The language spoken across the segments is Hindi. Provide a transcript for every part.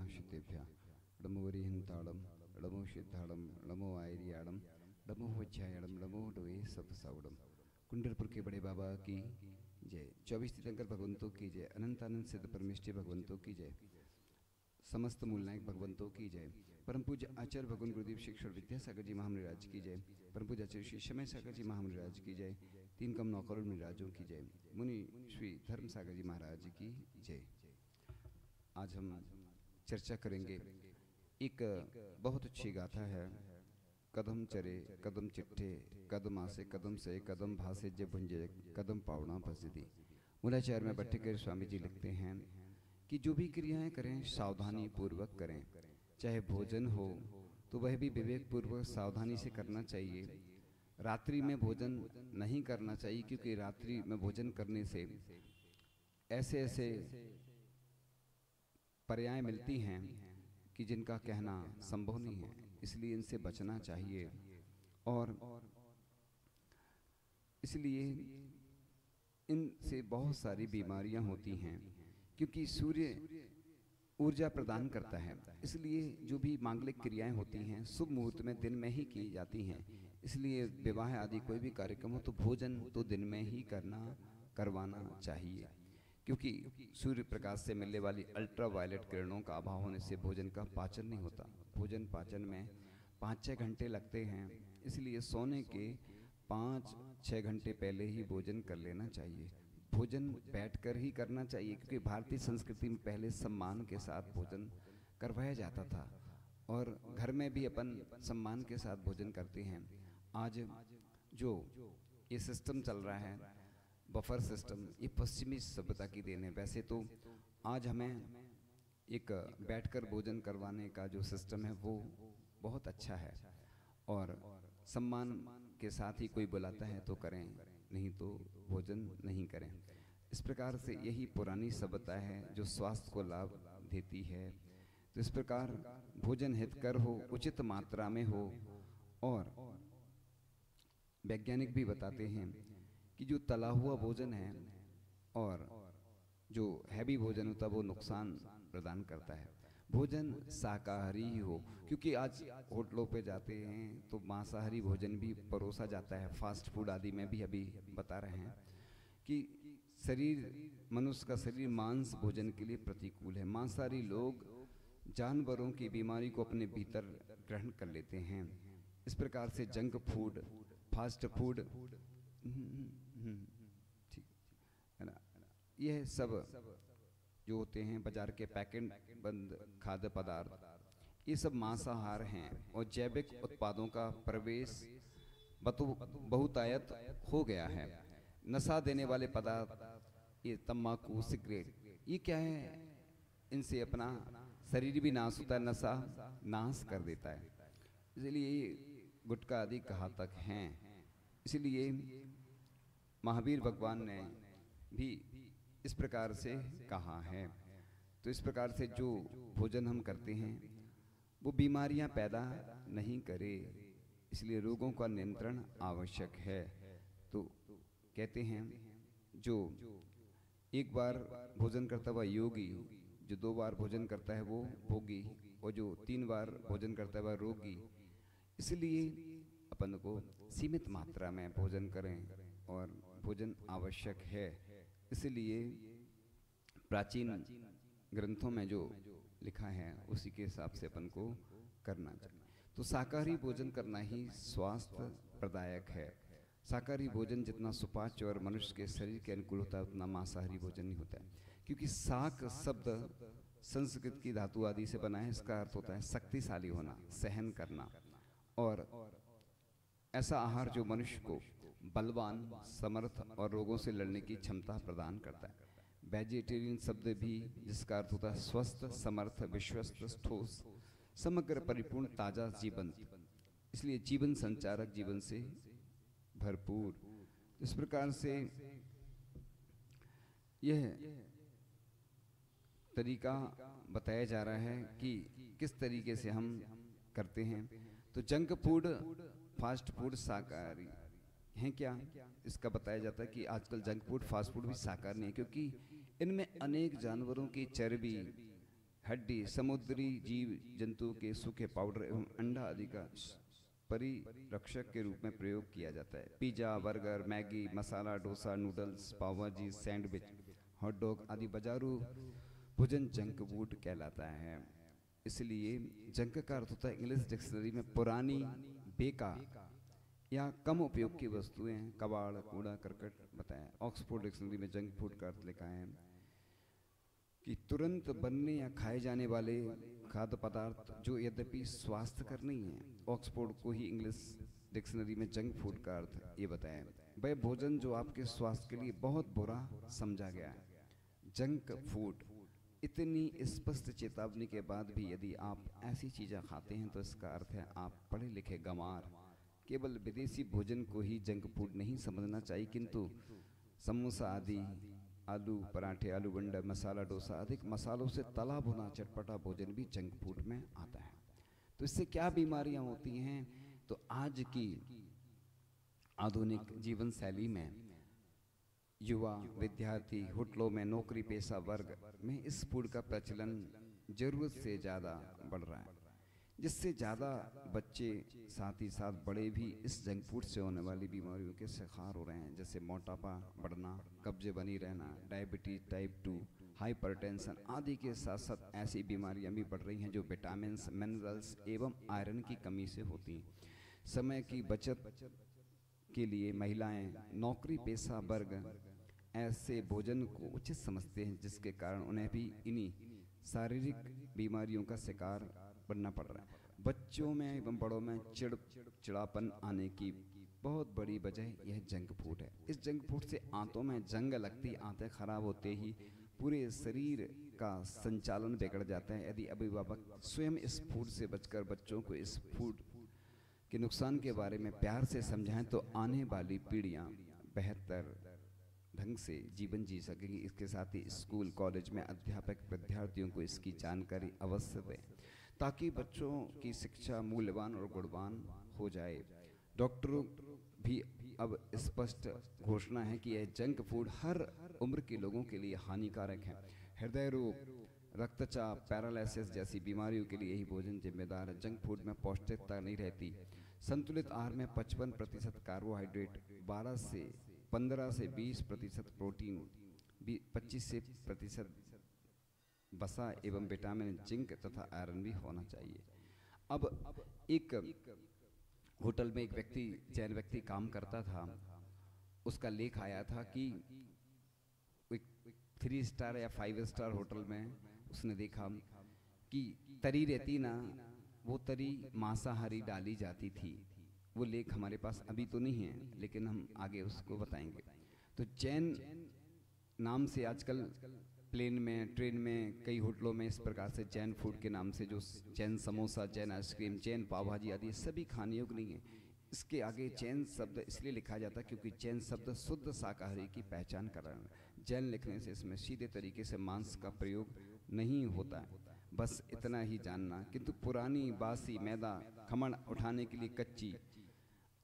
शुद्धेभ्य डमो वरिहंताड़म डमो सिद्धाड़म डमो आयरियाड़म डमो वज्जायड़म डमो डोए सतसावड़म। कुंडलपुर के बड़े बाबा की जय। 24 तीर्थंकर भगवंतों की जय। अनंत आनंद सिद्ध परमेष्टि भगवंतों की जय। समस्त मूलनायक भगवंतों की जय। परम पूज्य आचार्य भगवान गुरुदेव शिक्षण विद्यासागर जी महामराज की जय। परम पूज्य आचार्य श्री समय सागर जी महामराज की जय। तीन कम 9 करोड़ मिराजों की जय। मुनि श्री धर्म सागर जी महाराज की जय। आज हम चर्चा करेंगे, एक बहुत अच्छी गाथा है। कदम चरे कदम चिट्ठे कदम आसे कदम से कदम भासे जब भुंजे कदम पावना बसदी। मूलाचार्य में भट्टिकर स्वामी जी लिखते हैं कि जो भी क्रियाएं करें सावधानी पूर्वक करें। चाहे भोजन हो तो वह भी विवेक पूर्वक सावधानी से करना चाहिए। रात्रि में भोजन नहीं करना चाहिए, क्योंकि रात्रि में भोजन करने से ऐसे ऐसे पर्याय मिलती हैं कि जिनका कहना संभव नहीं है, इसलिए इनसे बचना चाहिए। और इसलिए इनसे बहुत सारी बीमारियां होती हैं, क्योंकि सूर्य ऊर्जा प्रदान करता है। इसलिए जो भी मांगलिक क्रियाएं होती हैं शुभ मुहूर्त में दिन में ही की जाती हैं। इसलिए विवाह आदि कोई भी कार्यक्रम हो तो भोजन तो दिन में ही करवाना चाहिए, क्योंकि सूर्य प्रकाश से मिलने वाली अल्ट्रा वायलेट किरणों का अभाव होने से भोजन का पाचन नहीं होता। भोजन पाचन में 5-6 घंटे लगते हैं, इसलिए सोने के 5-6 घंटे पहले ही भोजन कर लेना चाहिए। भोजन बैठकर ही करना चाहिए, क्योंकि भारतीय संस्कृति में पहले सम्मान के साथ भोजन करवाया जाता था और घर में भी अपन सम्मान के साथ भोजन करते हैं। आज जो ये सिस्टम चल रहा है, बफर सिस्टम, ये पश्चिमी सभ्यता की देन है। वैसे तो आज हमें एक बैठकर भोजन करवाने का जो सिस्टम है वो बहुत अच्छा है, और सम्मान के साथ ही कोई बुलाता है तो करें, नहीं तो भोजन नहीं करें। इस प्रकार से यही पुरानी सभ्यता है जो स्वास्थ्य को लाभ देती है। तो इस प्रकार भोजन हितकर हो, उचित मात्रा में हो। और वैज्ञानिक भी बताते हैं कि जो तला हुआ भोजन है और जो हैवी भोजन होता है वो नुकसान प्रदान करता है। भोजन शाकाहारी ही हो, क्योंकि आज होटलों पे जाते हैं तो मांसाहारी भोजन भी परोसा जाता है। फास्ट फूड आदि में भी अभी बता रहे हैं कि मनुष्य का शरीर मांस भोजन के लिए प्रतिकूल है। मांसाहारी लोग जानवरों की बीमारी को अपने भीतर ग्रहण कर लेते हैं। इस प्रकार से जंक फूड, फास्ट फूड, ठीक है ना, यह सब जो होते हैं बाजार के पैकेट बंद खाद्य पदार्थ, ये सब मांसाहार हैं और जैविक उत्पादों का प्रवेश बहुतायत हो गया है। नशा देने वाले पदार्थ, ये तंबाकू, सिगरेट, ये क्या है, इनसे अपना शरीर भी नाश होता है, नशा नाश कर देता है। इसलिए गुटखा आदि घातक हैं। इसलिए महावीर भगवान ने भी इस प्रकार से कहा है। तो इस प्रकार से जो भोजन हम करते हैं वो बीमारियां पैदा नहीं करे, इसलिए रोगों का नियंत्रण आवश्यक है। तो कहते हैं जो एक बार भोजन करता हुआ योगी, जो 2 बार भोजन करता है वो भोगी, और जो 3 बार भोजन करता है वह रोगी। इसलिए अपन को सीमित मात्रा में भोजन करें और भोजन आवश्यक है। इसलिए प्राचीन ग्रंथों में जो लिखा है उसी के हिसाब से अपन को करना चाहिए। तो शाकाहारी भोजन करना ही स्वास्थ्य प्रदायक है। शाकाहारी भोजन जितना सुपाच्य और मनुष्य के शरीर के अनुकूल होता है उतना मांसाहारी भोजन नहीं होता है, क्योंकि शाक शब्द संस्कृत की धातु आदि से बना है। इसका अर्थ होता है शक्तिशाली होना, सहन करना, और ऐसा आहार जो मनुष्य को बलवान, समर्थ और रोगों से लड़ने की क्षमता प्रदान करता है। वेजिटेरियन शब्द भी जिसका अर्थ होता है स्वस्थ, समर्थ, विश्वस्त, ठोस, समग्र, परिपूर्ण, ताजा, जीवंत, इसलिए जीवन संचारक, जीवन से भरपूर। इस प्रकार से यह तरीका बताया जा रहा है कि किस तरीके से हम करते हैं। तो जंक फूड, फास्ट फूड शाकाहारी हैं क्या, इसका बताया जाता है कि आजकल जंक फूड, फास्ट फूड भी शाकाहारी नहीं है, क्योंकि इनमें अनेक जानवरों की चर्बी, हड्डी, समुद्री जीव जंतु के सूखे पाउडर एवं अंडा आदि का परिरक्षक के रूप में प्रयोग किया जाता है। Pizza, burger, Maggi, masala dosa, noodles, पाव भाजी, सैंडविच, हॉट डॉग आदि बाजारू भोजन जंक फूड कहलाता है। इसलिए जंक का अर्थ होता है इंग्लिश डिक्शनरी में पुरानी, बेकार या कम उपयोग की वस्तुएं, कबाड़, कूड़ा करकट बताया। ऑक्सफोर्ड डिक्शनरी में जंक फूड का अर्थ लिखा है कि तुरंत बनने या खाए जाने वाले खाद्य पदार्थ जो यद्यपि स्वास्थ्यकर नहीं है। ऑक्सफोर्ड को ही इंग्लिश डिक्शनरी में जंक फूड का अर्थ ये बताया, वह भोजन जो आपके स्वास्थ्य के लिए बहुत बुरा समझा गया है। जंक फूड, इतनी स्पष्ट चेतावनी के बाद भी यदि आप ऐसी चीज़ें खाते हैं तो इसका अर्थ है आप पढ़े लिखे गंवार। केवल विदेशी भोजन को ही जंक फूड नहीं समझना चाहिए, किंतु समोसा आदि, आलू पराठे, आलू बंडा, मसाला डोसा, अधिक मसालों से तला भुना चटपटा भोजन भी जंक फूड में आता है। तो इससे क्या बीमारियां होती हैं? तो आज की आधुनिक जीवन शैली में युवा, विद्यार्थी, होटलों में, नौकरी पेशा वर्ग में इस फूड का प्रचलन जरूरत से ज़्यादा बढ़ रहा है, जिससे ज़्यादा बच्चे साथ ही साथ बड़े भी इस जंक फूड से होने वाली बीमारियों के शिकार हो रहे हैं, जैसे मोटापा बढ़ना, कब्जे बनी रहना, डायबिटीज टाइप 2, हाइपरटेंशन आदि के साथ साथ ऐसी बीमारियां भी बढ़ रही हैं जो विटामिन, मिनरल्स एवं आयरन की कमी से होती हैं। समय की बचत के लिए महिलाएं, नौकरी पेशा वर्ग ऐसे भोजन को उचित समझते हैं, जिसके कारण उन्हें भी इन्हीं शारीरिक बीमारियों का शिकार बनना पड़ रहा है। बच्चों में एवं बड़ों में चिड़चिड़ापन आने की बहुत बड़ी वजह यह जंक फूड है। इस जंक फूड से आंतों में जंग लगती, आंतें खराब होते ही पूरे शरीर का संचालन बिगड़ जाता है। यदि अभिभावक स्वयं इस फूड से बचकर बच्चों को इस फूड के नुकसान के बारे में प्यार से समझाएं तो आने वाली पीढ़ियां बेहतर ढंग से जीवन जी सकेंगी। इसके साथ ही स्कूल कॉलेज में अध्यापक विद्यार्थियों को इसकी जानकारी अवश्य दें, ताकि बच्चों की शिक्षा मूल्यवान और गुणवान हो जाए। डॉक्टरों भी अब स्पष्ट घोषणा है कि यह जंक फूड हर उम्र के लोगों के लिए हानिकारक है। हृदय रोग, रक्तचाप, पैरालिसिस जैसी बीमारियों के लिए यही भोजन जिम्मेदार है। जंक फूड में पौष्टिकता नहीं रहती। संतुलित आहार में 55% कार्बोहाइड्रेट, 15 से 20% प्रोटीन, 25% वसा एवं विटामिन, जिंक तथा आयरन भी होना चाहिए। अब एक होटल में एक व्यक्ति, जैन व्यक्ति काम करता था। उसका लेख आया था कि 3 स्टार या 5 स्टार होटल में उसने देखा कि तरी रहती ना, वो तरी मांसाहारी डाली जाती थी। वो लेख हमारे पास अभी तो नहीं है, लेकिन हम आगे उसको बताएंगे। तो जैन नाम से आजकल प्लेन में, ट्रेन में, कई होटलों में इस प्रकार से जैन फूड के नाम से जो जैन समोसा, जैन आइसक्रीम, जैन पाव भाजी आदि सभी खाने योग्य नहीं है। इसके आगे जैन शब्द इसलिए लिखा जाता है क्योंकि जैन शब्द शुद्ध शाकाहारी की पहचान कर रहा है। जैन लिखने से इसमें सीधे तरीके से मांस का प्रयोग नहीं होता है, बस इतना ही जानना। किंतु पुरानी बासी मैदा, खमण उठाने के लिए कच्ची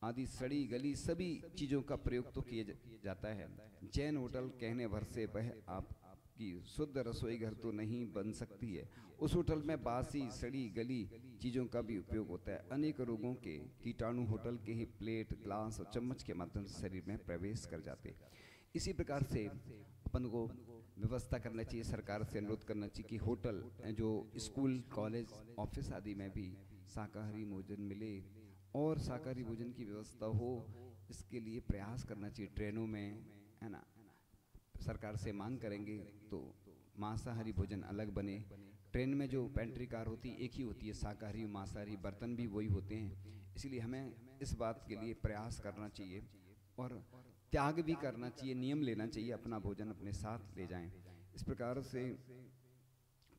आदि सड़ी गली सभी चीज़ों का प्रयोग तो किया जाता है। जैन होटल कहने भर से वह आपकी शुद्ध रसोई घर तो नहीं बन सकती है। उस होटल में बासी सड़ी गली चीज़ों का भी उपयोग होता है। अनेक रोगों के कीटाणु होटल के ही प्लेट, ग्लास और चम्मच के माध्यम से शरीर में प्रवेश कर जाते हैं। इसी प्रकार से अपन को व्यवस्था करना चाहिए, सरकार से अनुरोध करना चाहिए कि होटल, जो स्कूल, कॉलेज, ऑफिस आदि में भी शाकाहारी भोजन मिले और शाकाहारी भोजन की व्यवस्था हो। इसके लिए प्रयास करना चाहिए। ट्रेनों में, है ना, सरकार से मांग करेंगे तो मांसाहारी भोजन अलग बने। ट्रेन में जो पेंट्री कार होती है एक ही होती है, शाकाहारी मांसाहारी बर्तन भी वही होते हैं। इसलिए हमें इस बात के लिए प्रयास करना चाहिए और त्याग भी करना चाहिए, नियम लेना चाहिए, अपना भोजन अपने साथ ले जाएं। इस प्रकार से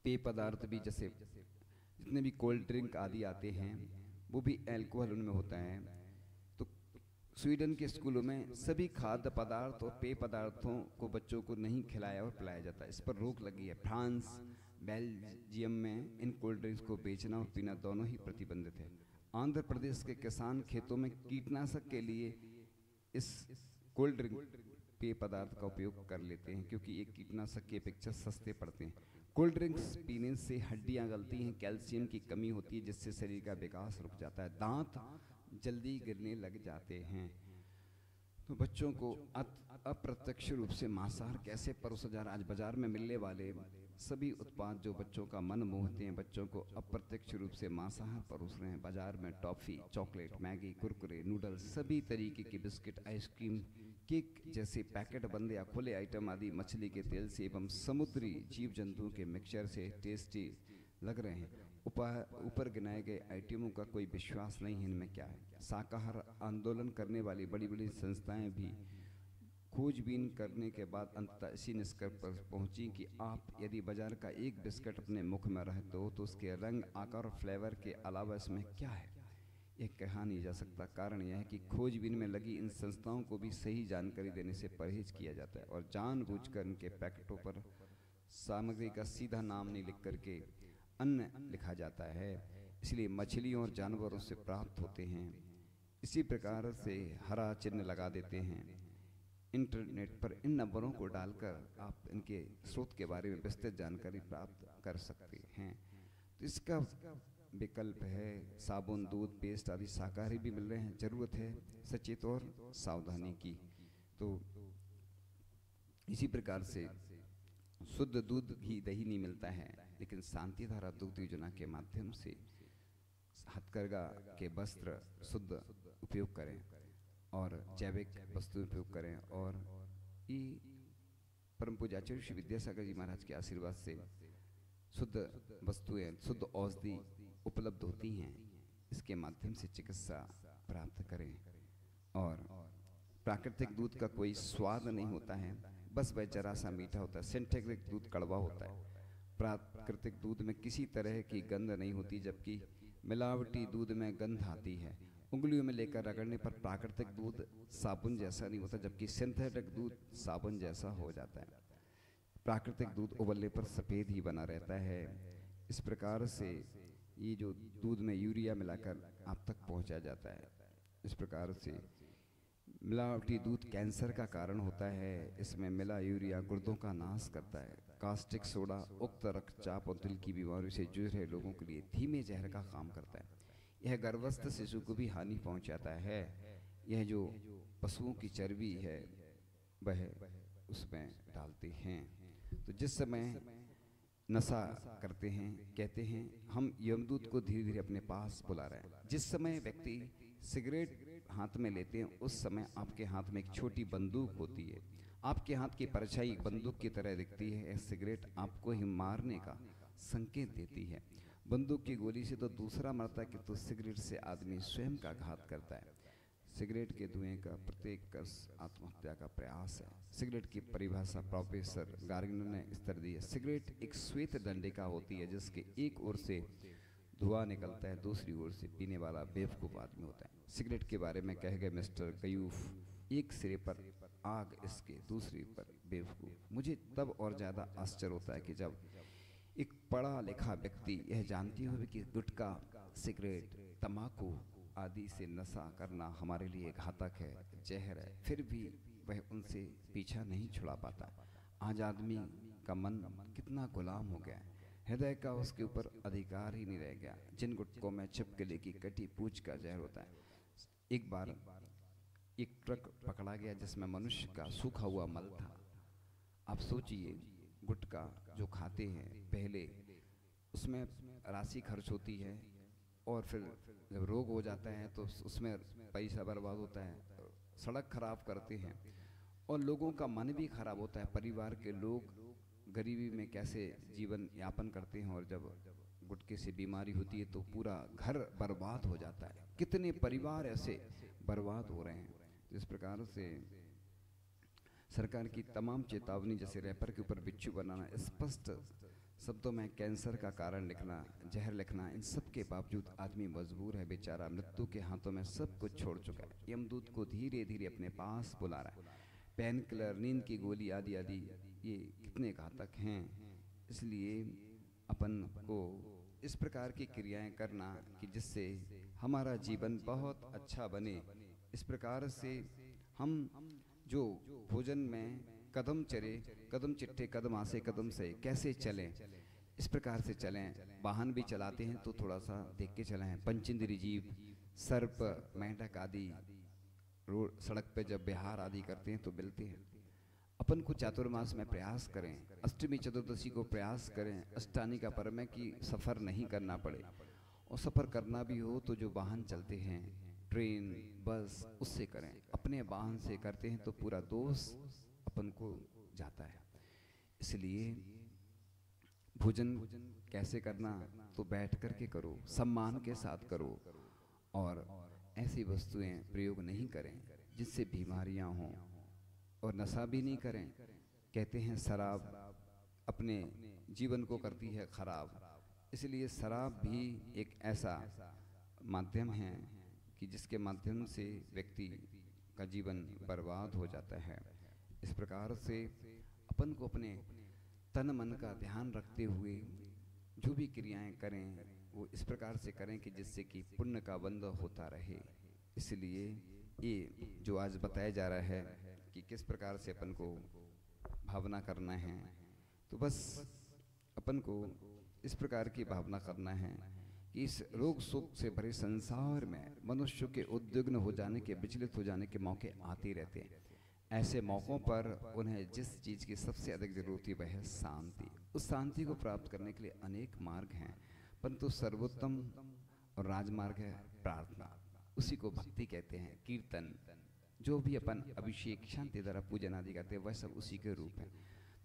पेय पदार्थ भी, जैसे जितने भी कोल्ड ड्रिंक आदि आते हैं वो भी अल्कोहल उनमें होता है। तो स्वीडन के स्कूलों में सभी खाद्य पदार्थ और पेय पदार्थों को बच्चों को नहीं खिलाया और पिलाया जाता है। इस पर रोक लगी है। फ्रांस, बेल्जियम में इन कोल्ड ड्रिंक्स को बेचना और पीना दोनों ही प्रतिबंधित है। आंध्र प्रदेश के किसान खेतों में कीटनाशक के लिए इस कोल्ड ड्रिंक पेय पदार्थ का उपयोग कर लेते हैं, क्योंकि ये कीटनाशक की अपेक्षा सस्ते पड़ते हैं। कोल्ड ड्रिंक्स पीने से हड्डियां गलती हैं, कैल्शियम की कमी होती है जिससे शरीर का विकास रुक जाता है, दांत जल्दी गिरने लग जाते हैं। तो बच्चों को अप्रत्यक्ष रूप से मांसाहार कैसे परोसा जा रहा है? आज बाजार में मिलने वाले सभी उत्पाद जो बच्चों का मन मोहते हैं, बच्चों को अप्रत्यक्ष रूप से मांसाहार परोस रहे हैं। बाजार में toffee, chocolate, Maggi, Kurkure, noodles, सभी तरीके की बिस्किट, आइसक्रीम, केक जैसे पैकेट बंद या खुले आइटम आदि मछली के तेल से एवं समुद्री जीव जंतुओं के मिक्सचर से टेस्टी लग रहे हैं। ऊपर गिनाए गए आइटमों का कोई विश्वास नहीं है इनमें क्या है। शाकाहार आंदोलन करने वाली बड़ी बड़ी संस्थाएं भी खोजबीन करने के बाद अंततः इसी निष्कर्ष पर पहुंची कि आप यदि बाजार का एक बिस्किट अपने मुख में रहते हो तो उसके रंग, आकार और फ्लेवर के अलावा इसमें क्या है यह कहा नहीं जा सकता। कारण यह है कि खोजबीन में लगी इन संस्थाओं को भी सही जानकारी देने से परहेज किया जाता है और जानबूझकर इनके पैकेटों पर सामग्री का सीधा नाम नहीं लिख करके अन्न लिखा जाता है, इसलिए मछलियों और जानवरों से प्राप्त होते हैं। इसी प्रकार से हरा चिन्ह लगा देते हैं। इंटरनेट पर इन नंबरों को डालकर आप इनके स्रोत के बारे में विस्तृत जानकारी प्राप्त कर सकते हैं। तो इसका विकल्प है साबुन, दूध, पेस्ट आदि शाकाहारी भी मिल रहे हैं। जरूरत है सचेत और सावधानी की। तो इसी प्रकार से शुद्ध दूध घी दही नहीं मिलता है, लेकिन शांति धारा दुग्ध योजना के माध्यम से हथकरघा के वस्त्र शुद्ध उपयोग करें और जैविक वस्तु उपयोग करें। और ये परम पूज्य आचार्य श्री विद्यासागर जी महाराज के आशीर्वाद से शुद्ध वस्तुएं, शुद्ध औषधि उपलब्ध होती हैं। इसके माध्यम से चिकित्सा प्राप्त करें। और प्राकृतिक दूध का कोई स्वाद नहीं होता है, बस वह जरा सा मीठा होता है। सिंथेटिक दूध कड़वा होता है। प्राकृतिक दूध में किसी तरह की गंध नहीं होती, जबकि मिलावटी दूध में गंध आती है। उंगलियों में लेकर रगड़ने पर प्राकृतिक दूध साबुन जैसा नहीं होता, जबकि सिंथेटिक दूध साबुन जैसा हो जाता है। प्राकृतिक दूध उबलने पर सफ़ेद ही बना रहता है। इस प्रकार से ये जो दूध में यूरिया मिलाकर आप तक पहुंचा जाता है। इस प्रकार से मिलावटी दूध कैंसर का कारण होता है। इसमें मिला यूरिया गुर्दों का नाश करता है। कास्टिक सोडा उक्त रक्तचाप और दिल की बीमारी से जूझ रहे लोगों के लिए धीमे जहर का काम करता है। यह गर्भस्थ शिशु को भी हानि पहुंचाता है। यह जो पशुओं की चर्बी है वह उसमें डालते हैं। तो जिस समय नशा करते हैं, कहते हैं हम यमदूत को धीरे धीरे अपने पास बुला रहे हैं। जिस समय व्यक्ति सिगरेट हाथ में लेते हैं उस समय आपके हाथ में एक छोटी बंदूक होती है। आपके हाथ की परछाई बंदूक की तरह दिखती है। यह सिगरेट आपको ही मारने का संकेत देती है। बंदूक की गोली से तो दूसरा मरता है, किंतु सिगरेट से आदमी स्वयं का घात करता है। सिगरेट के धुएं का प्रत्येक कस आत्महत्या का प्रयास है। सिगरेट की परिभाषा प्रोफेसर गार्गनर ने इस तरह दी है। सिगरेट एक श्वेत डंडिका होती है जिसके एक ओर से धुआं निकलता है, दूसरी ओर से पीने वाला बेवकूफ़ आदमी होता है। सिगरेट के बारे में कह गए मिस्टर कयूफ, एक सिरे पर आग इसके, दूसरी पर बेवकूफ़। मुझे तब और ज़्यादा आश्चर्य होता है कि जब एक पढ़ा लिखा व्यक्ति यह जानती हुए कि गुटखा, सिगरेट, तम्बाकू आदि से नशा करना हमारे लिए घातक है, जहर है, फिर भी वह उनसे पीछा नहीं छुड़ा पाता। आज आदमी का मन कितना गुलाम हो गया है। हृदय का उसके ऊपर अधिकार ही नहीं रह गया। जिन गुटकों में छिपकली की कटी पूंछ का जहर होता है। एक बार एक ट्रक पकड़ा गया जिसमें मनुष्य का सूखा हुआ मल था। आप सोचिए, गुटखा जो खाते हैं पहले उसमें राशि खर्च होती है और फिर जब रोग हो जाता है तो उसमें पैसा बर्बाद होता है, सड़क खराब करते हैं और लोगों का मन भी खराब होता है। परिवार के लोग गरीबी में कैसे जीवन यापन करते हैं और जब गुटखे से बीमारी होती है तो पूरा घर बर्बाद हो जाता है। कितने परिवार ऐसे बर्बाद हो रहे हैं। इस प्रकार से सरकार की तमाम चेतावनी, जैसे रैपर के ऊपर बिच्छू बनाना, स्पष्ट शब्दों में कैंसर का कारण लिखना, जहर लिखना, इन सब के बावजूद आदमी मजबूर है बेचारा। मृत्यु के हाथों में सब कुछ छोड़ चुका है। यमदूत को धीरे धीरे अपने पास बुला रहा है। पेन किलर, नींद की गोली आदि आदि ये कितने घातक हैं। इसलिए अपन को इस प्रकार की क्रियाएं करना कि जिससे हमारा जीवन बहुत अच्छा बने। इस प्रकार से हम जो भोजन में कदम चले, कदम चिट्ठे कदम आसे कदम से कैसे चलें, इस प्रकार से चलें। वाहन भी चलाते हैं तो थोड़ा सा देख के चलें। पंचेंद्रिय जीव, सर्प, मेंढक आदि रोड सड़क पे जब विहार आदि करते हैं तो मिलते हैं। अपन को चातुर्मास में प्रयास करें, अष्टमी चतुर्दशी को प्रयास करें, अष्टानी का पर्व में कि सफ़र नहीं करना पड़े। और सफ़र करना भी हो तो जो वाहन चलते हैं, ट्रेन, बस, उससे करें। अपने वाहन से करते हैं तो पूरा दोष अपन को जाता है। इसलिए भोजन कैसे करना, तो बैठ कर के करो, सम्मान के साथ करो, और ऐसी वस्तुएं प्रयोग नहीं करें जिससे बीमारियां हों, और नशा भी नहीं करें। कहते हैं शराब अपने जीवन को करती है खराब, इसलिए शराब भी एक ऐसा माध्यम है कि जिसके माध्यम से व्यक्ति का जीवन बर्बाद हो जाता है। इस प्रकार से अपन को अपने तन मन का ध्यान रखते हुए जो भी क्रियाएं करें वो इस प्रकार से करें कि जिससे कि पुण्य का बंध होता रहे। इसलिए ये जो आज बताया जा रहा है कि किस प्रकार से अपन को भावना करना है, तो बस अपन को इस प्रकार की भावना करना है कि इस रोग शोक से भरे संसार में मनुष्य के उद्विग्न हो जाने के, विचलित हो जाने के मौके आते रहते हैं। ऐसे मौक़ों पर उन्हें जिस चीज़ की सबसे अधिक जरूरत है वह है शांति। उस शांति को प्राप्त करने के लिए अनेक मार्ग हैं, परंतु सर्वोत्तम और राजमार्ग है प्रार्थना। उसी को भक्ति कहते हैं। कीर्तन, जो भी अपन अभिषेक, शांति द्वारा पूजन आदि करते हैं, वह सब उसी के रूप है।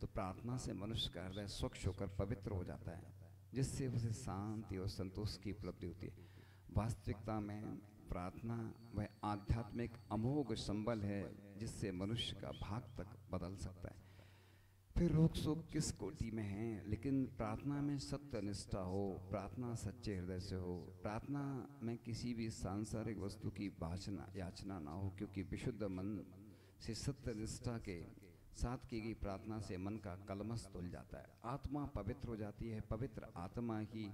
तो प्रार्थना से मनुष्य का हृदय स्वच्छ होकर पवित्र हो जाता है, जिससे उसे शांति और संतोष की उपलब्धि होती है। वास्तविकता में प्रार्थना वह आध्यात्मिक अमोघ संबल है जिससे मनुष्य का भाग तक बदल सकता है। फिर रोग शोक किस कोटि में हैं, लेकिन प्रार्थना में सत्य निष्ठा हो, प्रार्थना सच्चे हृदय से हो, प्रार्थना में किसी भी सांसारिक वस्तु की याचना ना हो, क्योंकि विशुद्ध मन से सत्य निष्ठा के साथ की गई प्रार्थना से मन का कलमश धुल जाता है, आत्मा पवित्र हो जाती है। पवित्र आत्मा ही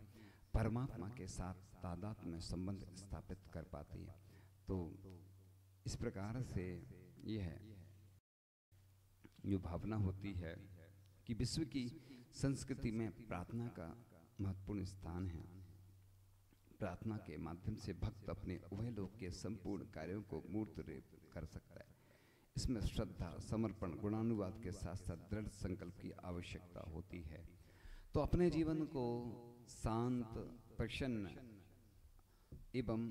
परमात्मा के साथ तादात्म्य में संबंध स्थापित कर पाती है। तो इस प्रकार से यह है जो भावना होती है कि विश्व की संस्कृति में प्रार्थना का महत्वपूर्ण स्थान है। प्रार्थना के माध्यम से भक्त अपने उभयलोक के संपूर्ण कार्यों को मूर्त रूप कर सकता है। इसमें श्रद्धा, समर्पण, गुणानुवाद के साथ साथ दृढ़ संकल्प की आवश्यकता होती है। तो अपने जीवन को शांत, प्रसन्न एवं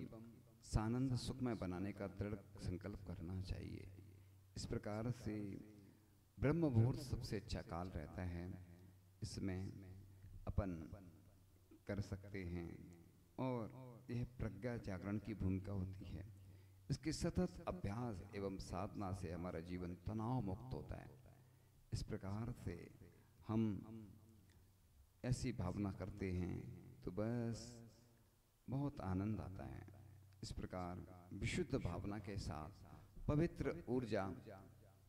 सानंद सुखमय बनाने का दृढ़ संकल्प करना चाहिए। इस प्रकार से ब्रह्म मुहूर्त सबसे अच्छा काल रहता है, इसमें अपन कर सकते हैं, और यह प्रज्ञा जागरण की भूमिका होती है। इसके सतत अभ्यास एवं साधना से हमारा जीवन तनाव मुक्त होता है। इस प्रकार से हम ऐसी भावना करते हैं तो बस बहुत आनंद आता है। इस प्रकार विशुद्ध भावना के साथ पवित्र ऊर्जा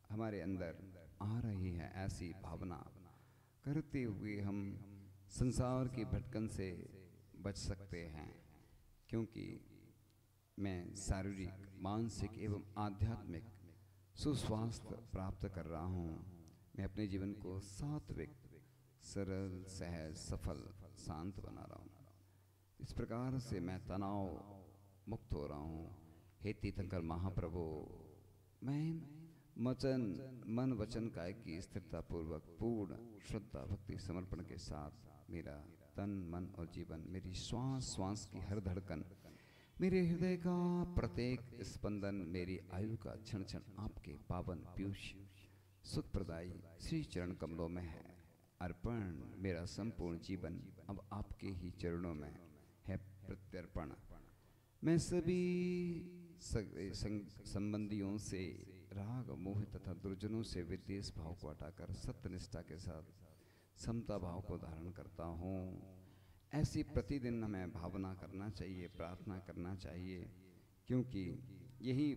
हमारे अंदर आ रही है। ऐसी भावना करते हुए हम संसार की भटकन से बच सकते हैं, क्योंकि मैं शारीरिक, मानसिक एवं आध्यात्मिक सुस्वास्थ्य प्राप्त कर रहा हूँ। मैं अपने जीवन को सात्विक, सरल, सहज, सफल, शांत बना रहा हूँ। इस प्रकार से मैं तनाव मुक्त हो रहा हूँ। हे तीर्थंकर महाप्रभु, मैं मन वचन काय की स्थिरता पूर्वक पूर्ण श्रद्धा भक्ति समर्पण के साथ मेरा तन, मन और जीवन, मेरी श्वास श्वास की हर धड़कन, मेरे हृदय का प्रत्येक स्पंदन, मेरी आयु का क्षण क्षण आपके पावन पीयूष सुख प्रदायी श्री चरण कमलों में है अर्पण। मेरा संपूर्ण जीवन अब आपके ही चरणों में है प्रत्यर्पण। मैं सभी संबंधियों से राग, मोह तथा दुर्जनों से विद्वेष भाव को हटाकर सत्यनिष्ठा के साथ समता भाव को धारण करता हूँ। ऐसी प्रतिदिन हमें भावना करना चाहिए, प्रार्थना करना चाहिए, क्योंकि यही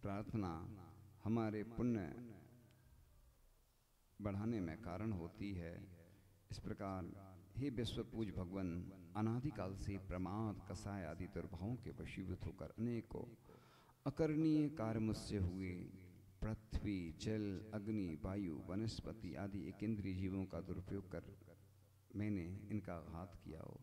प्रार्थना हमारे पुण्य बढ़ाने में कारण होती है। इस प्रकार हे विश्व पूज भगवान, अनादिकाल से प्रमाद, कसाय आदि दुर्भावों के वशीभूत होकर अनेकों अकरणीय कार्य मुझसे हुए। पृथ्वी, जल, अग्नि, वायु, वनस्पति आदि एक इंद्रिय जीवों का दुरुपयोग कर मैंने इनका घात किया हो,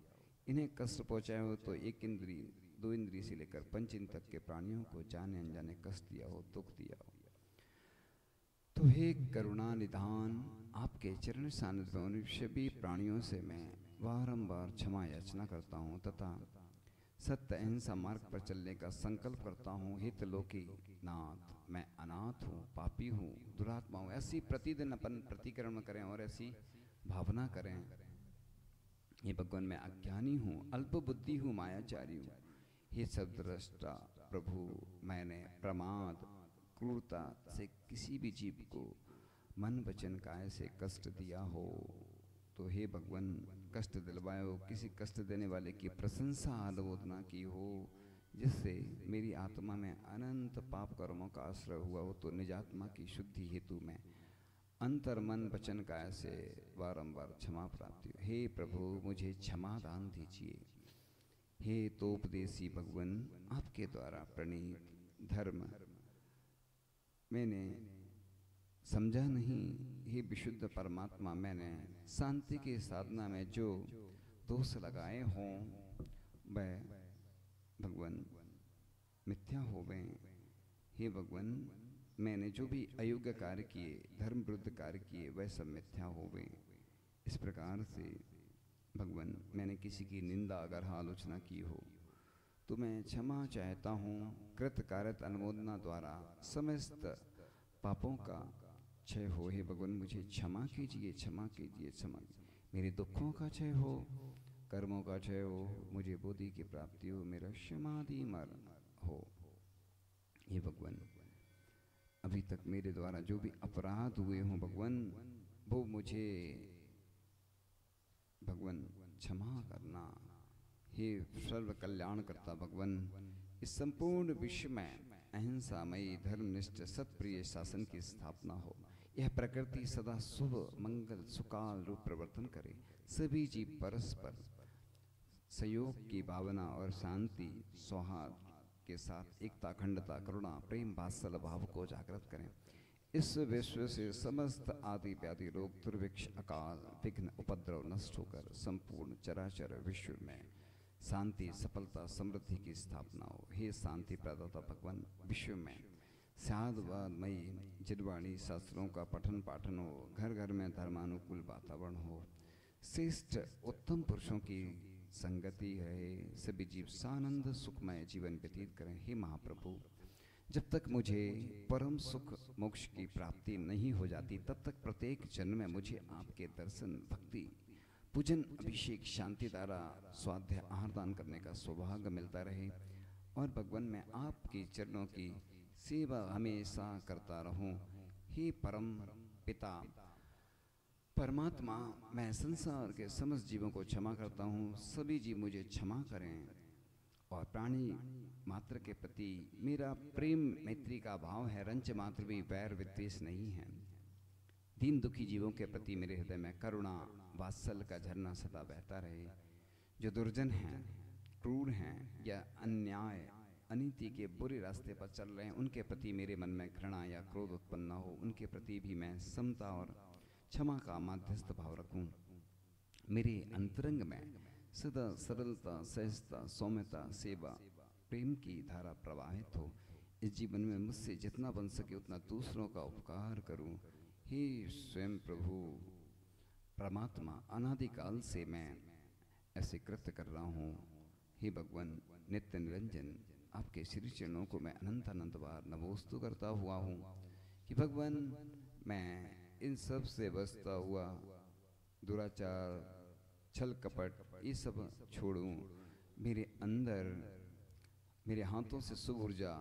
इन्हें कष्ट पहुँचाया हो, तो एक इंद्री दो इंद्री से लेकर पंच इंद्र तक के प्राणियों को जाने अनजाने कष्ट दिया हो, दुख दिया हो, तो हे करुणा निधान, आपके चरण सानिध्य में उन सभी प्राणियों से मैं बारंबार क्षमा याचना करता हूँ तथा सत्य अहिंसा मार्ग पर चलने का संकल्प करता हूँ। हित लोकी नाथ, मैं अनाथ हूँ, पापी हूँ, दुरात्मा हूँ, ऐसी प्रतिदिन अपन प्रतिक्रमण करें और ऐसी भावना करें। हे भगवान, मैं अज्ञानी हूँ, अल्प बुद्धि हूँ, मायाचारी हूँ। हे सद्दृष्टा प्रभु, मैंने प्रमाद क्रूरता से किसी भी जीव को मन वचन काया से कष्ट दिया हो तो हे भगवान, कष्ट दिलवाए हो, किसी कष्ट देने वाले की प्रशंसा आलोचना की हो, जिससे मेरी आत्मा में अनंत पाप कर्मों का आश्रय हुआ हो, तो निजात्मा की शुद्धि हेतु में अंतर मन वचन काया से बारंबार क्षमा प्राप्ति। हे प्रभु, मुझे क्षमा दान दीजिए। हे तोपदेशी भगवान, आपके द्वारा प्रणीत धर्म मैंने समझा नहीं। हे विशुद्ध परमात्मा, मैंने शांति की साधना में जो दोष लगाए हों वह भगवान मिथ्या हो गए। हे भगवान, मैंने जो भी अयोग्य कार्य किए, धर्म विरुद्ध कार्य किए, वह सब मिथ्या हो गए। इस प्रकार से भगवान, मैंने किसी की निंदा अगर आलोचना की हो तो मैं क्षमा चाहता हूँ। कृत कार्यत अनुमोदना द्वारा समस्त पापों का क्षय हो। हे भगवान, मुझे क्षमा कीजिए, क्षमा कीजिए, क्षमा। मेरे दुखों का क्षय हो, कर्मों का क्षय हो, मुझे बोधि की प्राप्ति हो, मेरा समाधि मरण हो। हे भगवान, अभी तक मेरे द्वारा जो भी अपराध हुए हों भगवान, वो मुझे भगवान क्षमा करना। हे सर्व कल्याण करता भगवान, इस संपूर्ण विश्व में अहिंसामयी धर्मनिष्ठ सत्प्रिय शासन की स्थापना हो। यह प्रकृति सदा शुभ मंगल सुकाल रूप प्रवर्तन करे। सभी जीव परस्पर सहयोग की भावना और शांति सौहार्द के साथ एकता, अखंडता, करुणा, प्रेम, वात्सल भाव को जागृत करें। इस विश्व से समस्त आदि व्याधि रोग, दुर्भिक्ष, अकाल, विघ्न, उपद्रव नष्ट होकर संपूर्ण चराचर विश्व में शांति, सफलता, समृद्धि की स्थापना हो। हे शांति प्रदाता भगवान, विश्व में साधवादमयी जिरवाणी शास्त्रों का पठन पाठन हो, घर घर में धर्मानुकूल वातावरण हो, श्रेष्ठ उत्तम पुरुषों की संगति है, सभी जीव सानंद सुखमय जीवन व्यतीत करें। हे महाप्रभु, जब तक मुझे परम सुख मोक्ष की प्राप्ति नहीं हो जाती, तब तक प्रत्येक जन्म में मुझे आपके दर्शन, भक्ति, पूजन, अभिषेक, शांति द्वारा स्वाध्याय आहार दान करने का सौभाग्य मिलता रहे। और भगवान, मैं आपके चरणों की सेवा हमेशा करता रहूं। हे परम पिता परमात्मा, मैं संसार के समस्त जीवों को क्षमा करता हूँ, सभी जीव मुझे क्षमा करें। और प्राणी मात्र के प्रति मेरा प्रेम मैत्री का भाव है, रंच मात्र भी वैर विद्वेष नहीं है। दीन दुखी जीवों के प्रति मेरे हृदय में करुणा वात्सल का झरना सदा बहता रहे। जो दुर्जन हैं, क्रूर हैं या अन्याय अनीति के बुरे रास्ते पर चल रहे हैं, उनके प्रति मेरे मन में घृणा या क्रोध उत्पन्न न हो। उनके प्रति भी मैं समता और क्षमा का माध्यस्थ भाव रखूं। मेरे अंतरंग में सदा सरलता, सहजता, सौम्यता, सेवा, प्रेम की धारा प्रवाहित हो। इस जीवन में मुझसे जितना बन सके उतना दूसरों का उपकार करूं। हे स्वयं प्रभु परमात्मा, अनादिकाल से मैं ऐसे कृत्य कर रहा हूँ। हे भगवान नित्य निरंजन, आपके श्री चरणों को मैं अनंत अनंत बार नमोस्तु करता हुआ हूँ कि भगवान, मैं इन सब से बचता हुआ दुराचार, छल कपट, ये सब छोड़ूं। मेरे अंदर, मेरे हाथों से शुभ ऊर्जा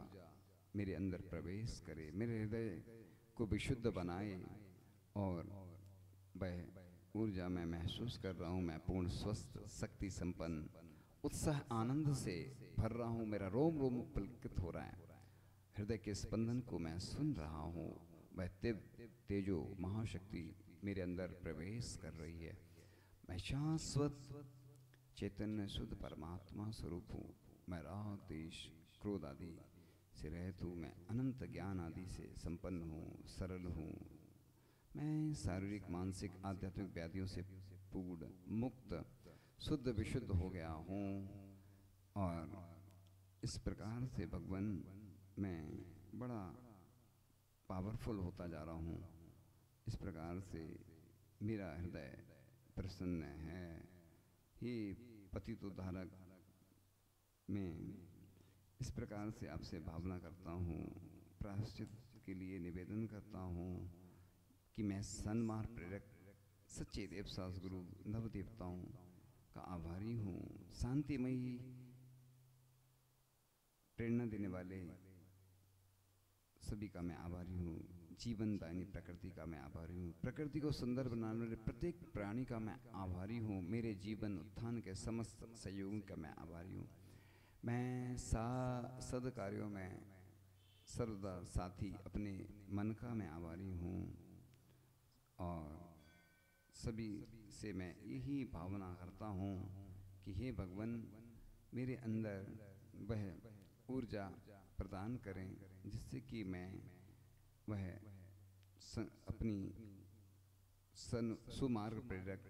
मेरे अंदर प्रवेश करे, मेरे हृदय को विशुद्ध बनाए। और वह ऊर्जा मैं महसूस कर रहा हूँ, मैं पूर्ण स्वस्थ, शक्ति संपन्न, उत्साह, आनंद से भर रहा हूँ। मेरा रोम रोम पुलकित हो रहा है, हृदय के स्पंदन को मैं सुन रहा हूँ। वह तेजो महाशक्ति मेरे अंदर प्रवेश कर रही है। मैं शाश्वत चैतन्य शुद्ध परमात्मा स्वरूप हूँ। मैं राग, देश, क्रोध आदि से रहित हूँ। मैं अनंत ज्ञान आदि से संपन्न हूँ, सरल हूँ। मैं शारीरिक, मानसिक, आध्यात्मिक व्याधियों से पूर्ण मुक्त शुद्ध विशुद्ध हो गया हूँ। और इस प्रकार से भगवान मैं बड़ा पावरफुल होता जा रहा हूँ। इस प्रकार से मेरा हृदय प्रसन्न है। हे पतितोद्धारक, मैं इस प्रकार से आपसे भावना करता हूँ, प्रायश्चित के लिए निवेदन करता हूँ कि मैं सन्मार्ग प्रेरक सच्चे देव सास गुरु नव देवताओं का आभारी हूँ। शांतिमयी प्रेरणा देने वाले सभी का मैं आभारी हूँ। जीवन दायिनी प्रकृति का मैं आभारी हूँ। प्रकृति को सुंदर बनाने वाले प्रत्येक प्राणी का मैं आभारी हूँ। मेरे जीवन उत्थान के समस्त सहयोगों का मैं आभारी हूँ। मैं सद कार्यों में सर्वदा साथी अपने मन का मैं आभारी हूँ। और सभी से मैं यही भावना करता हूँ कि हे भगवान, मेरे अंदर वह ऊर्जा प्रदान करें जिससे कि मैं वह अपनी सुमार्ग प्रेरक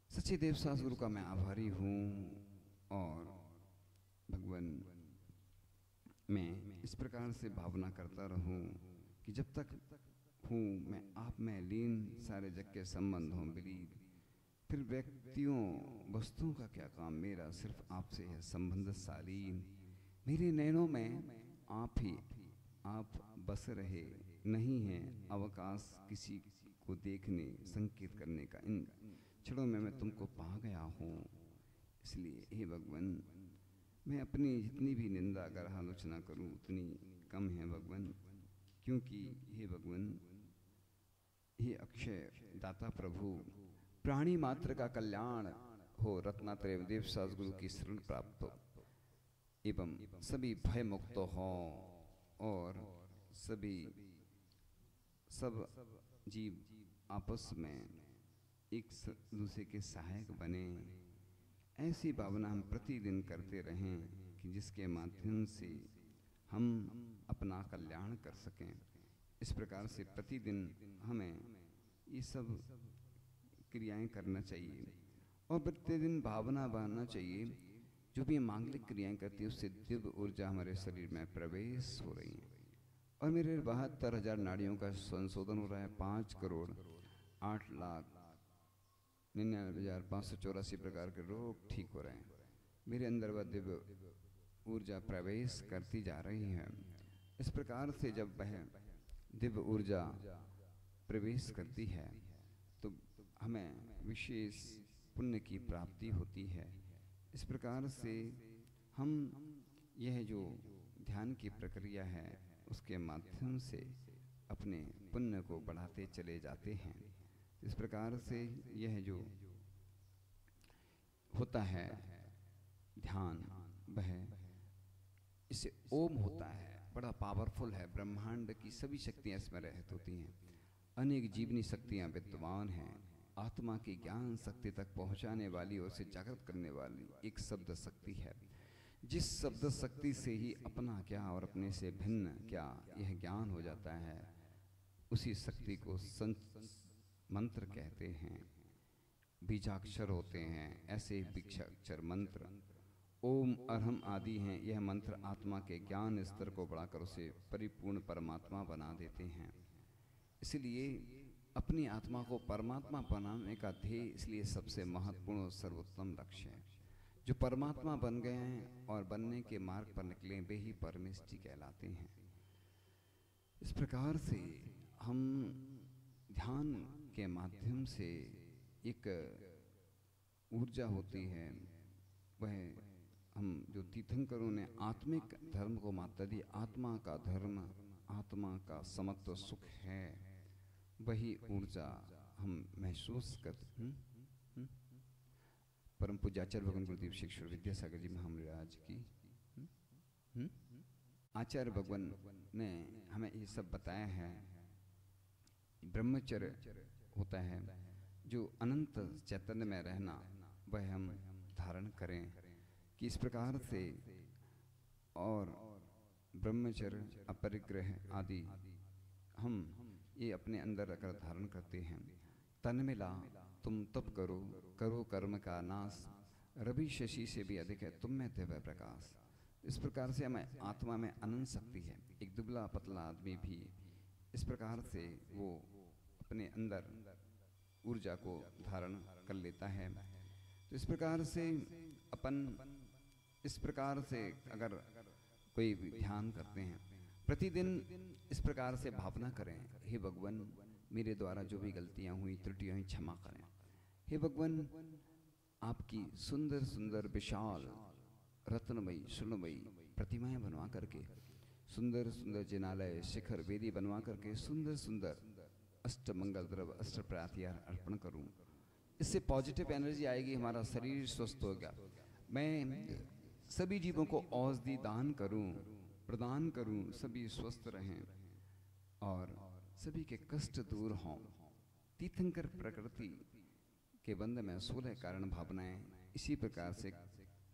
सच्चे देव सास गुरु का मैं आभारी हूँ। और भगवान, मैं इस प्रकार से भावना करता रहूं कि जब तक हूँ मैं आप में लीन, सारे जग के संबंधों विलीन, फिर व्यक्तियों वस्तुओं का क्या काम, मेरा सिर्फ आपसे है संबंध सालीन। मेरे नैनों में आप बस रहे, नहीं है अवकाश किसी को देखने संकेत करने का। इन क्षणों में मैं तुमको पा गया हूँ। इसलिए हे भगवान, मैं अपनी जितनी भी निंदा अगर आलोचना करूं उतनी कम है भगवान, क्योंकि हे भगवान, हे अक्षय दाता प्रभु, प्राणी मात्र का कल्याण हो, रत्नात्रय देव सास गुरु की शरण प्राप्त हो, एवं सभी भय मुक्त हो और सब जीव आपस में एक दूसरे के सहायक बने। ऐसी भावना हम प्रतिदिन करते रहें कि जिसके माध्यम से हम अपना कल्याण कर सकें। इस प्रकार से प्रतिदिन हमें ये सब क्रियाएं करना चाहिए और प्रतिदिन भावना बनाना चाहिए। जो भी मांगलिक क्रियाएं करती है उससे दिव्य ऊर्जा हमारे शरीर में प्रवेश हो रही है और मेरे 72,000 नाड़ियों का संशोधन हो रहा है। 5,08,99,584 प्रकार के रोग ठीक हो रहे हैं। मेरे अंदर वह दिव्य ऊर्जा प्रवेश करती जा रही है। इस प्रकार से जब वह दिव्य ऊर्जा प्रवेश करती है तो हमें विशेष पुण्य की प्राप्ति होती है। इस प्रकार से हम यह जो ध्यान की प्रक्रिया है उसके माध्यम से अपने पुण्य को बढ़ाते चले जाते हैं। इस प्रकार से यह जो होता है ध्यान, वह इससे ओम होता है, बड़ा पावरफुल है। ब्रह्मांड की सभी शक्तियां इसमें रहत होती हैं। अनेक जीवनी शक्तियां विद्यमान हैं। आत्मा की ज्ञान शक्ति तक पहुंचाने वाली और उसे जागृत करने वाली एक शब्द शक्ति है। जिस शब्द शक्ति से ही अपना क्या और अपने से भिन्न क्या यह ज्ञान हो जाता है, उसी शक्ति को मंत्र कहते हैं। बीजाक्षर होते हैं। ऐसे बीजाक्षर मंत्र ओम अरहम आदि हैं। यह मंत्र आत्मा के ज्ञान स्तर को बढ़ाकर उसे परिपूर्ण परमात्मा बना देते हैं। इसलिए अपनी आत्मा को परमात्मा बनाने का ध्येय इसलिए सबसे महत्वपूर्ण और सर्वोत्तम लक्ष्य है। जो परमात्मा बन गए हैं और बनने के मार्ग पर निकले, वे ही परमेष्ठी कहलाते हैं। इस प्रकार से हम ध्यान के माध्यम से एक ऊर्जा होती है, वह हम जो तीर्थंकरों ने आत्मिक धर्म को मान्यता दी। आत्मा का धर्म, आत्मा का समत्व सुख है, वही ऊर्जा हम महसूस करते हैं। परम पूज्य आचार्य भगवान गुरुदेव शिक्षण विद्यासागर जी महाराज की आचार्य भगवान ने हमें ये सब बताया है। ब्रह्मचर्य होता है जो अनंत चैतन्य में रहना, वह हम धारण करें कि इस प्रकार से। और ब्रह्मचर्य, अपरिग्रह आदि हम ये अपने अंदर रखकर धारण करते हैं। तन मिला तुम तप करो, करो कर्म का नाश, रवि शशि से भी अधिक है तुम में दिव्य प्रकाश। इस प्रकार से हमें आत्मा में अनंत शक्ति है। एक दुबला पतला आदमी भी इस प्रकार से वो अपने अंदर ऊर्जा को धारण कर लेता है। तो इस प्रकार से अपन इस प्रकार से अगर कोई भी ध्यान करते हैं, प्रतिदिन इस प्रकार से भावना करें, हे भगवान मेरे द्वारा जो भी गलतियां हुई त्रुटियां हुई क्षमा करें। हे भगवान आपकी सुंदर सुंदर विशाल रत्नमयी स्वर्णमयी प्रतिमाएं बनवा करके, सुंदर सुंदर जिनालय शिखर वेदी बनवा करके सुंदर सुंदर अष्ट मंगल द्रव्य अष्ट प्रातिहार अर्पण करूं। इससे पॉजिटिव एनर्जी आएगी, हमारा शरीर स्वस्थ होगा। मैं सभी जीवों को औषधि दान करूं, प्रदान करूं, सभी स्वस्थ रहें और सभी के कष्ट दूर हों। तीर्थंकर प्रकृति के बंध में 16 कारण भावनाएं इसी प्रकार से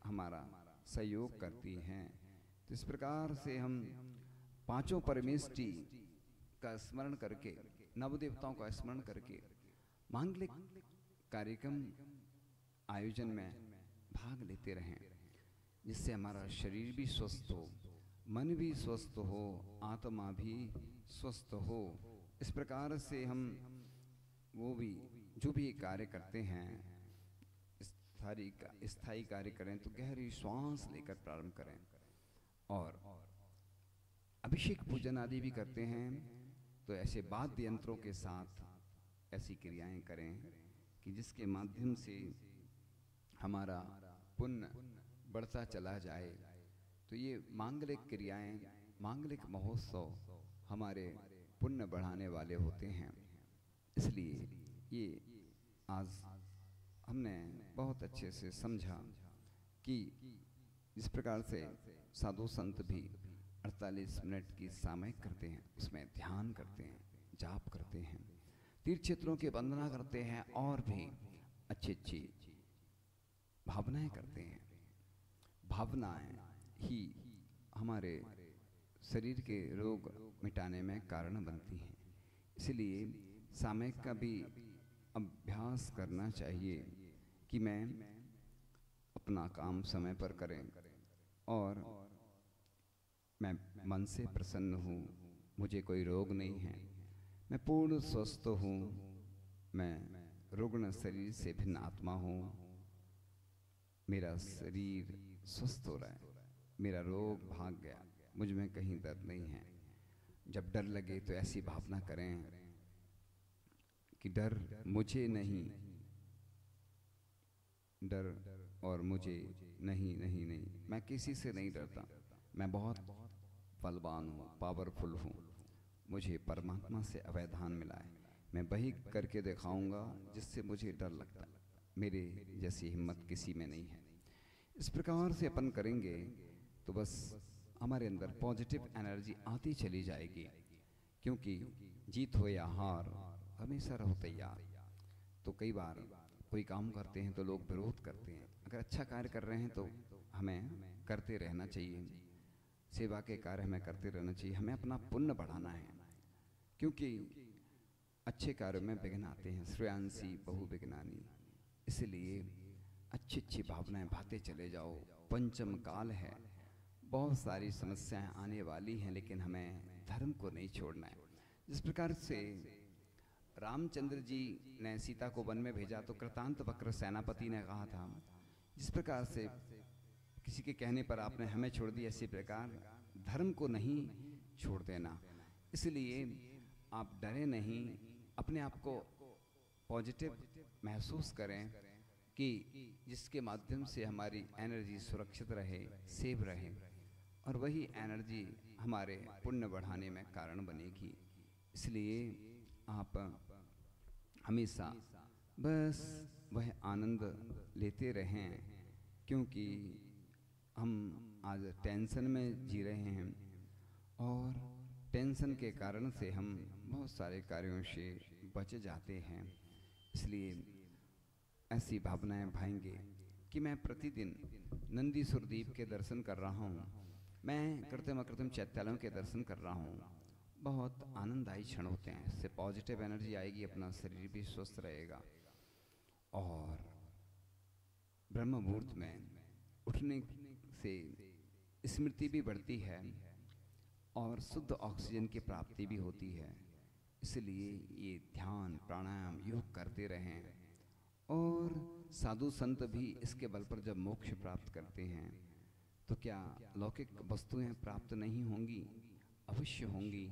हमारा सहयोग करती हैं। तो इस प्रकार से हम पांचों परमेष्टि का स्मरण करके, नवदेवताओं का स्मरण करके मांगलिक कार्यक्रम आयोजन में भाग लेते रहें, जिससे हमारा शरीर भी स्वस्थ हो, मन भी स्वस्थ हो, आत्मा भी स्वस्थ हो। इस प्रकार से हम वो भी जो भी कार्य करते हैं स्थायी कार्य करें तो गहरी श्वास लेकर प्रारंभ करें और अभिषेक पूजन आदि भी करते हैं तो ऐसे वाद्य यंत्रों के साथ ऐसी क्रियाएं करें कि जिसके माध्यम से हमारा पुण्य बढ़ता चला जाए। तो ये मांगलिक क्रियाएं, मांगलिक महोत्सव हमारे पुण्य बढ़ाने वाले होते हैं। इसलिए ये आज हमने बहुत अच्छे से समझा कि जिस प्रकार से साधु संत भी 48 मिनट की सामयिक करते हैं, उसमें ध्यान करते हैं, जाप करते हैं, तीर्थ क्षेत्रों की वंदना करते हैं और भी अच्छी अच्छी भावनाएं करते हैं। भावनाएं ही हमारे शरीर के रोग मिटाने में कारण बनती हैं। इसलिए सामयिक का भी अभ्यास करना चाहिए कि मैं अपना काम समय पर करें और मैं मन से प्रसन्न हूँ, मुझे कोई रोग नहीं है, मैं पूर्ण स्वस्थ हूँ, मैं रुग्ण शरीर से भिन्न आत्मा हूँ, मेरा शरीर स्वस्थ हो रहा है, मेरा रोग भाग गया, मुझ में कहीं दर्द नहीं है। जब डर लगे तो ऐसी भावना करें कि डर मुझे नहीं, डर और मुझे नहीं नहीं नहीं, मैं किसी से नहीं डरता, मैं बहुत बलवान हूँ, पावरफुल हूँ, मुझे परमात्मा से अवैधान मिला है, मैं वही करके दिखाऊंगा जिससे मुझे डर लगता है, मेरे जैसी हिम्मत किसी में नहीं है। इस प्रकार से अपन करेंगे तो बस हमारे अंदर पॉजिटिव एनर्जी आती चली जाएगी, क्योंकि जीत हो या हार हमेशा रहो तैयार। तो कई बार कोई काम करते हैं तो लोग विरोध करते हैं, अगर अच्छा कार्य कर रहे हैं तो हमें करते रहना चाहिए, सेवा के कार्य हमें करते रहना चाहिए, हमें अपना पुण्य बढ़ाना है, क्योंकि अच्छे कार्य में विघ्न आते हैं, श्रेयांसी बहु विघ्नानी। इसलिए अच्छी अच्छी भावनाएं भाते चले जाओ। पंचम काल है, बहुत सारी समस्याएं आने वाली हैं, लेकिन हमें धर्म को नहीं छोड़ना है। जिस प्रकार से रामचंद्र जी ने सीता को वन में भेजा तो कृतांत वक्र सेनापति ने कहा था, जिस प्रकार से किसी के कहने पर आपने हमें छोड़ दिया, इसी प्रकार धर्म को नहीं छोड़ देना। इसलिए आप डरे नहीं, अपने आप को पॉजिटिव महसूस करें कि जिसके माध्यम से हमारी एनर्जी सुरक्षित रहे, सेव रहे, और वही एनर्जी हमारे पुण्य बढ़ाने में कारण बनेगी। इसलिए आप हमेशा बस वह आनंद लेते रहें, क्योंकि हम आज टेंशन में जी रहे हैं और टेंशन के कारण से हम बहुत सारे कार्यों से बच जाते हैं। इसलिए ऐसी भावनाएं भाएंगे कि मैं प्रतिदिन नंदी सुरदीप के दर्शन कर रहा हूँ, मैं कृत्रिम अकृत्रिम चैत्यालयों के दर्शन कर रहा हूँ, बहुत आनंददायी क्षण होते हैं। इससे पॉजिटिव एनर्जी आएगी, अपना शरीर भी स्वस्थ रहेगा। और ब्रह्म मुहूर्त में उठने से स्मृति भी बढ़ती है और शुद्ध ऑक्सीजन की प्राप्ति भी होती है। इसलिए ये ध्यान प्राणायाम योग करते रहें। और साधु संत भी इसके बल पर जब मोक्ष प्राप्त करते हैं तो क्या लौकिक वस्तुएं प्राप्त नहीं होंगी? अवश्य होंगी।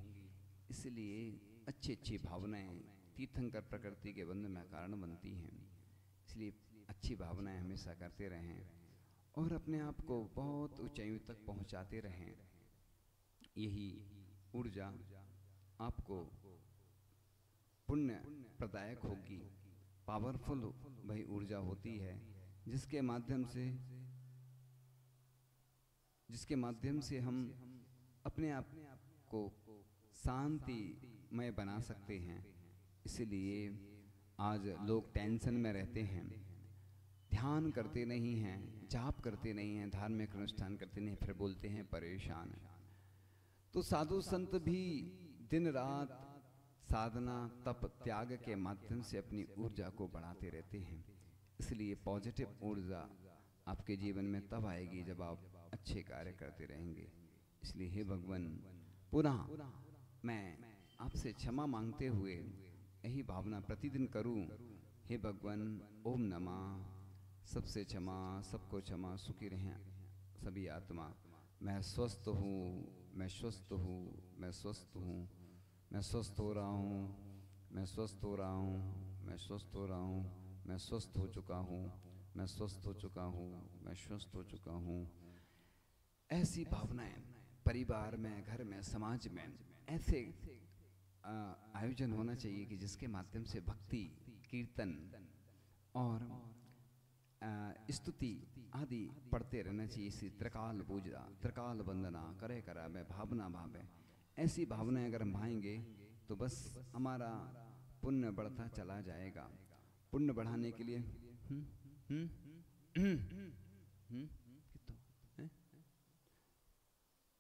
इसलिए अच्छी अच्छी भावनाएं तीर्थंकर प्रकृति के बंधन में कारण बनती हैं। इसलिए अच्छी भावनाएं हमेशा करते रहें और अपने आप को बहुत ऊंचाइयों तक पहुंचाते रहें। यही ऊर्जा आपको पुण्य प्रदायक होगी, पावरफुल वही ऊर्जा होती है जिसके माध्यम से हम अपने आप को शांतिमय बना सकते हैं। इसलिए आज लोग टेंशन में रहते हैं, ध्यान करते नहीं हैं, जाप करते नहीं हैं, धार्मिक अनुष्ठान करते नहीं, फिर बोलते हैं परेशान है। तो साधु संत भी दिन रात साधना तप त्याग के माध्यम से अपनी ऊर्जा को बढ़ाते रहते हैं। इसलिए पॉजिटिव ऊर्जा आपके जीवन में तब आएगी जब आप अच्छे कार्य करते रहेंगे। इसलिए हे भगवान, पुनः मैं आपसे क्षमा मांगते हुए यही भावना प्रतिदिन करूं। हे भगवान, ओम नमः, सबसे क्षमा, सबको क्षमा, सुखी रहें सभी आत्मा। मैं स्वस्थ हूँ, मैं स्वस्थ हूँ, मैं स्वस्थ हूँ, मैं स्वस्थ हो रहा हूँ, मैं स्वस्थ हो रहा हूँ, मैं स्वस्थ हो रहा हूँ, मैं स्वस्थ हो चुका हूँ, मैं स्वस्थ हो चुका हूँ, मैं स्वस्थ हो चुका हूँ। ऐसी भावनाएं परिवार में, घर में, समाज में ऐसे आयोजन होना चाहिए कि जिसके माध्यम से भक्ति, कीर्तन और स्तुति आदि पढ़ते रहना चाहिए। इसी त्रिकाल पूजा, त्रिकाल वंदना करे करा में भावना भावे। ऐसी भावनाएं अगर हम भाएंगे तो बस हमारा पुण्य बढ़ता चला जाएगा। पुण्य बढ़ाने के लिए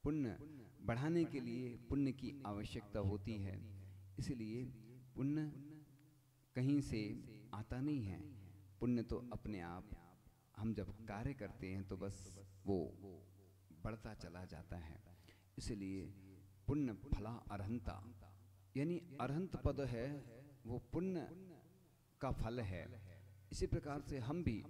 पुण्य बढ़ाने के लिए पुण्य की आवश्यकता होती है। इसलिए पुण्य कहीं से आता नहीं है। पुण्य तो अपने आप हम जब कार्य करते हैं तो बस वो बढ़ता चला जाता है। इसलिए पुण्य फला अरहंता, यानी अरहंत पद है वो पुण्य का फल है। इसी प्रकार से हम भी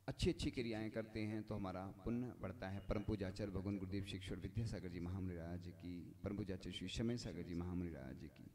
अच्छी अच्छी क्रियाएं करते हैं तो हमारा पुण्य बढ़ता है। परम पूज्याचार्य भगवान गुरुदेव शिक्षर विद्यासागर जी महामुनि महाराज की, परम पूज्याचार्य श्री समय सागर जी महामुनि महाराज की।